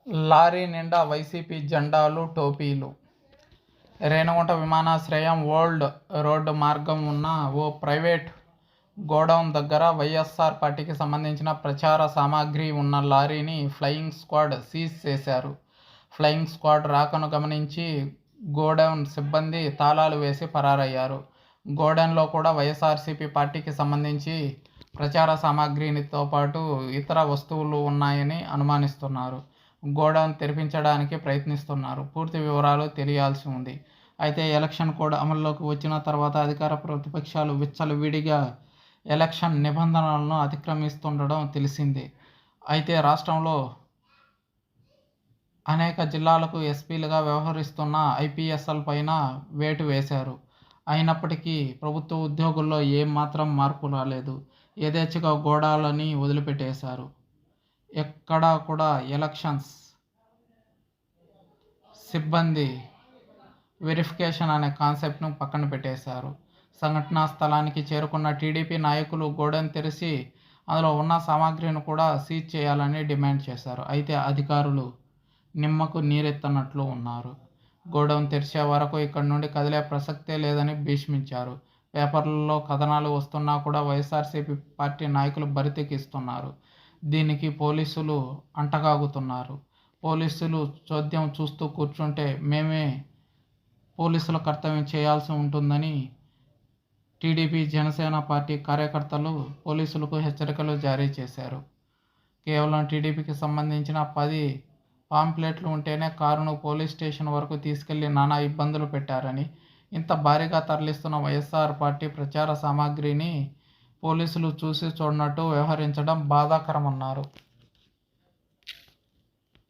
Lorry నిండా YCP జెండాలు, టోపీలు. రేణిగుంట విమానాశ్రయం ఓల్డ్ రోడ్డు మార్గం ఉన్న ఓ ప్రైవేట్ గోడౌన్ దగ్గర వైఎస్ఆర్ పార్టీకి సంబంధించిన ప్రచార సామాగ్రి ఉన్న లారీని ఫ్లయింగ్ స్క్వాడ్ సీజ్ చేశారు. ఫ్లయింగ్ స్క్వాడ్ రాకను గమనించి గోడౌన్ సిబ్బంది తాళాలు వేసి పరారయ్యారు. గోడౌన్లో కూడా వైఎస్ఆర్సీపీ పార్టీకి సంబంధించి ప్రచార సామాగ్రితో పాటు ఇతర వస్తువులు ఉన్నాయని అనుమానిస్తున్నారు. గోడౌన్ తెరిపించడానికి ప్రయత్నిస్తున్నారు. పూర్తి వివరాలు తెలియాల్సి ఉంది. అయితే ఎలక్షన్ కోడ్ అమల్లోకి వచ్చిన తర్వాత అధికార ప్రతిపక్షాలు విచ్చలవిడిగా ఎలక్షన్ నిబంధనలను అతిక్రమిస్తుండడం తెలిసిందే. అయితే రాష్ట్రంలో అనేక జిల్లాలకు ఎస్పీలుగా వ్యవహరిస్తున్న ఐపీఎస్ల పైన వేటు వేశారు. అయినప్పటికీ ప్రభుత్వ ఉద్యోగుల్లో ఏమాత్రం మార్పు రాలేదు. యథేచ్ఛగా గోడాలని వదిలిపెట్టేశారు. ఎక్కడా కూడా ఎలక్షన్స్ సిబ్బంది వెరిఫికేషన్ అనే కాన్సెప్ట్ను పక్కన పెట్టేశారు. సంఘటనా స్థలానికి చేరుకున్న టీడీపీ నాయకులు గోడౌన్ తెరిచి అందులో ఉన్న సామాగ్రిని కూడా సీజ్ చేయాలని డిమాండ్ చేశారు. అయితే అధికారులు నిమ్మకు నీరెత్తనట్లు ఉన్నారు. గోడౌన్ తెరిచే వరకు ఇక్కడి నుండి కదిలే ప్రసక్తే లేదని భీష్మించారు. పేపర్లలో కథనాలు వస్తున్నా కూడా వైఎస్ఆర్సీపీ పార్టీ నాయకులు బరితెకిస్తున్నారు. దీనికి పోలీసులు అంటగాగుతున్నారు. పోలీసులు చోద్యం చూస్తూ కూర్చుంటే మేమే పోలీసుల కర్తవ్యం చేయాల్సి ఉంటుందని టీడీపీ, జనసేన పార్టీ కార్యకర్తలు పోలీసులకు హెచ్చరికలు జారీ చేశారు. కేవలం టీడీపీకి సంబంధించిన 10 పాంప్లెట్లు ఉంటేనే కారును పోలీస్ స్టేషన్ వరకు తీసుకెళ్లి నానా ఇబ్బందులు పెట్టారని, ఇంత భారీగా తరలిస్తున్న వైఎస్ఆర్ పార్టీ ప్రచార సామాగ్రిని పోలీసులు చూసి చూడనట్టు వ్యవహరించడం బాధాకరమన్నారు.